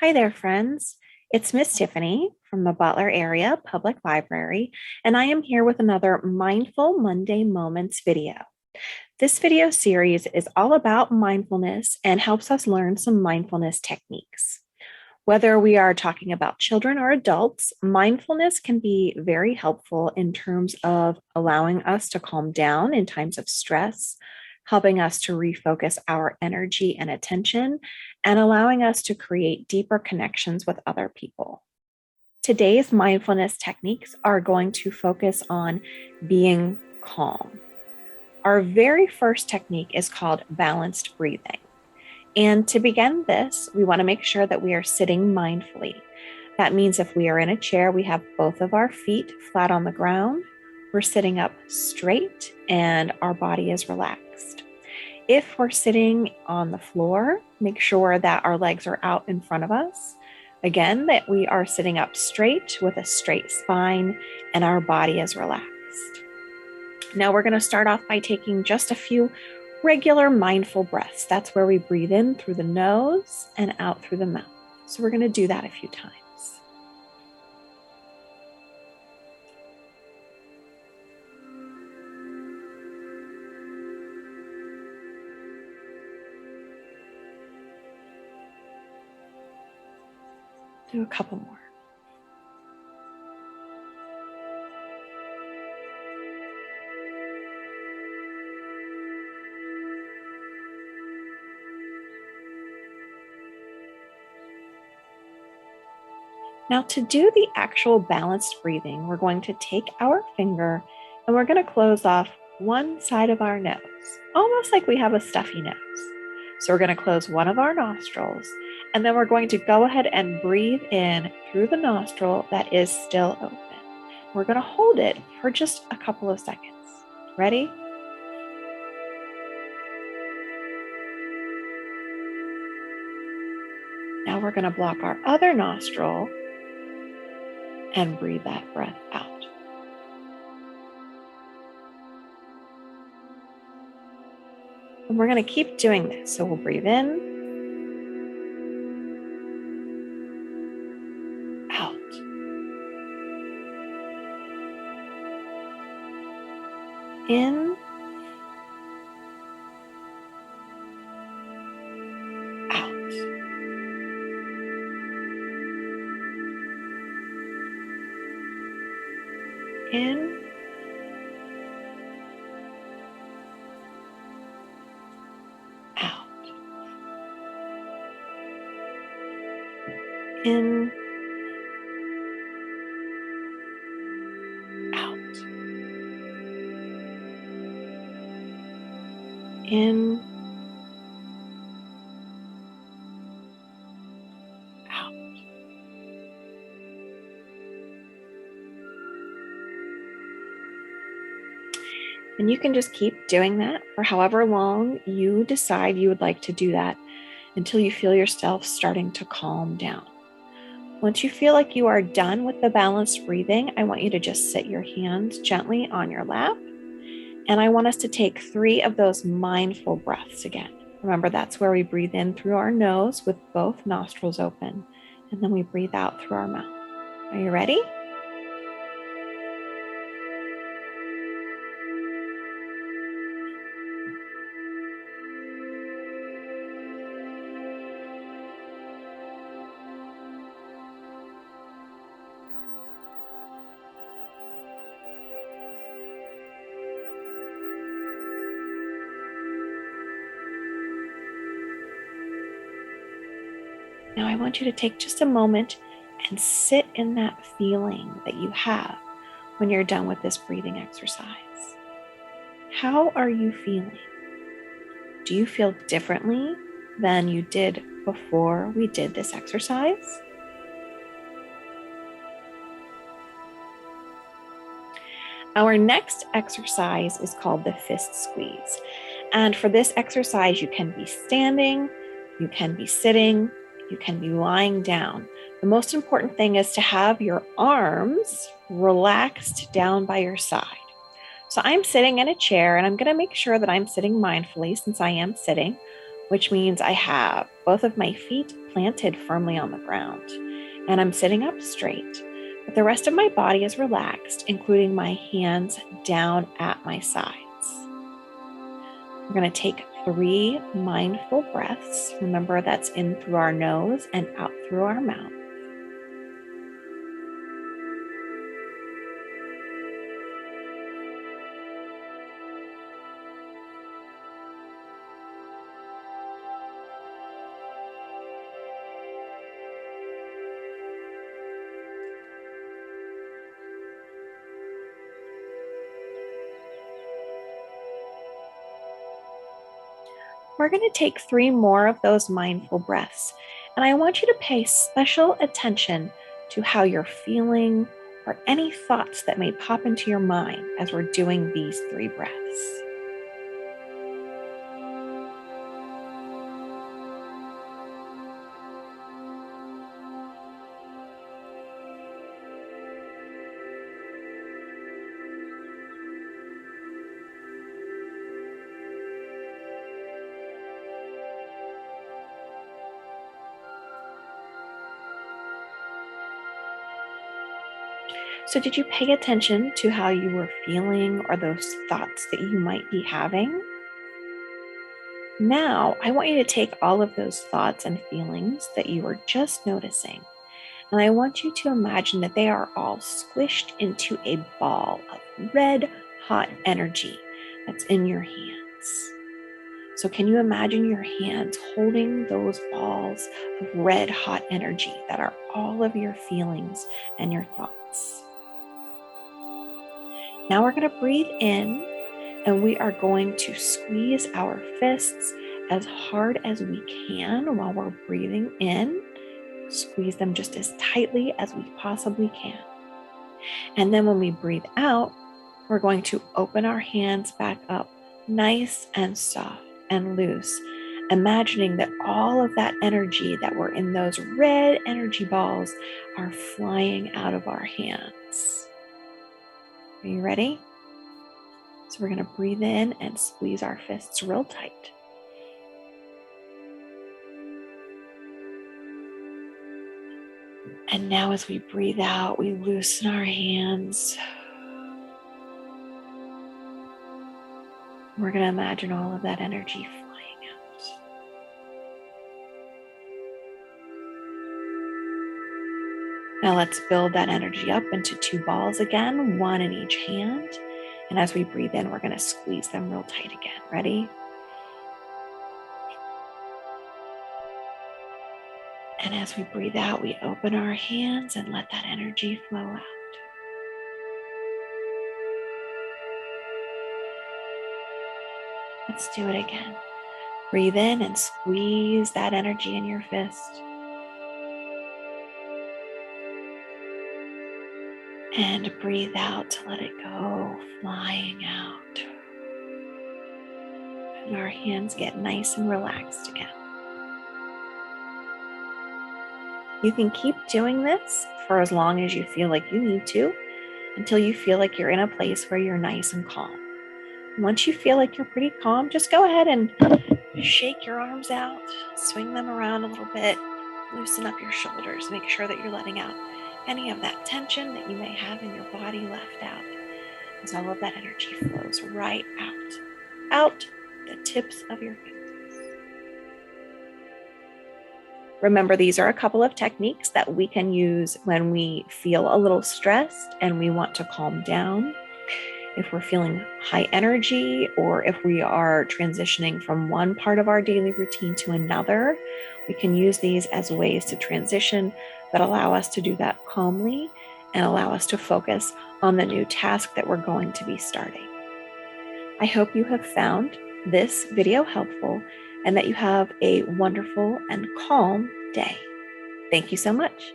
Hi there, friends. It's Miss Tiffany from the Butler Area Public Library, and I am here with another Mindful Monday Moments video. This video series is all about mindfulness and helps us learn some mindfulness techniques. Whether we are talking about children or adults, mindfulness can be very helpful in terms of allowing us to calm down in times of stress, helping us to refocus our energy and attention, and allowing us to create deeper connections with other people. Today's mindfulness techniques are going to focus on being calm. Our very first technique is called balanced breathing. And to begin this, we want to make sure that we are sitting mindfully. That means if we are in a chair, we have both of our feet flat on the ground. We're sitting up straight and our body is relaxed. If we're sitting on the floor, make sure that our legs are out in front of us. Again, that we are sitting up straight with a straight spine and our body is relaxed. Now we're going to start off by taking just a few regular mindful breaths. That's where we breathe in through the nose and out through the mouth. So we're going to do that a few times. Do a couple more. Now, to do the actual balanced breathing, we're going to take our finger and we're going to close off one side of our nose, almost like we have a stuffy nose. So we're going to close one of our nostrils, and then we're going to go ahead and breathe in through the nostril that is still open. We're going to hold it for just a couple of seconds. Ready? Now we're going to block our other nostril and breathe that breath out. And we're going to keep doing this. So we'll breathe in, out, in, out, in, out, in, out, in, out. And you can just keep doing that for however long you decide you would like to do that until you feel yourself starting to calm down. Once you feel like you are done with the balanced breathing, I want you to just sit your hands gently on your lap. And I want us to take 3 of those mindful breaths again. Remember, that's where we breathe in through our nose with both nostrils open, and then we breathe out through our mouth. Are you ready? Now I want you to take just a moment and sit in that feeling that you have when you're done with this breathing exercise. How are you feeling? Do you feel differently than you did before we did this exercise? Our next exercise is called the fist squeeze. And for this exercise, you can be standing, you can be sitting, you can be lying down. The most important thing is to have your arms relaxed down by your side. So I'm sitting in a chair and I'm going to make sure that I'm sitting mindfully since I am sitting, which means I have both of my feet planted firmly on the ground, and I'm sitting up straight, but the rest of my body is relaxed, including my hands down at my sides. We're going to take 3 mindful breaths. Remember, that's in through our nose and out through our mouth. We're going to take 3 more of those mindful breaths, and I want you to pay special attention to how you're feeling or any thoughts that may pop into your mind as we're doing these 3 breaths. So, did you pay attention to how you were feeling or those thoughts that you might be having? Now, I want you to take all of those thoughts and feelings that you were just noticing, and I want you to imagine that they are all squished into a ball of red hot energy that's in your hands. So, can you imagine your hands holding those balls of red hot energy that are all of your feelings and your thoughts? Now we're going to breathe in, and we are going to squeeze our fists as hard as we can while we're breathing in. Squeeze them just as tightly as we possibly can. And then when we breathe out, we're going to open our hands back up nice and soft and loose, imagining that all of that energy that were in those red energy balls are flying out of our hands. Are you ready? So we're going to breathe in and squeeze our fists real tight. And now as we breathe out, we loosen our hands. We're going to imagine all of that energy flying out. Now let's build that energy up into 2 balls again, 1 in each hand. And as we breathe in, we're going to squeeze them real tight again. Ready? And as we breathe out, we open our hands and let that energy flow out. Let's do it again. Breathe in and squeeze that energy in your fist. And breathe out to let it go, flying out. And our hands get nice and relaxed again. You can keep doing this for as long as you feel like you need to, until you feel like you're in a place where you're nice and calm. Once you feel like you're pretty calm, just go ahead and shake your arms out, swing them around a little bit, loosen up your shoulders, make sure that you're letting out any of that tension that you may have in your body left out, as all of that energy flows right out the tips of your fingers. Remember, these are a couple of techniques that we can use when we feel a little stressed and we want to calm down. If we're feeling high energy, or if we are transitioning from one part of our daily routine to another, we can use these as ways to transition that allow us to do that calmly and allow us to focus on the new task that we're going to be starting. I hope you have found this video helpful and that you have a wonderful and calm day. Thank you so much.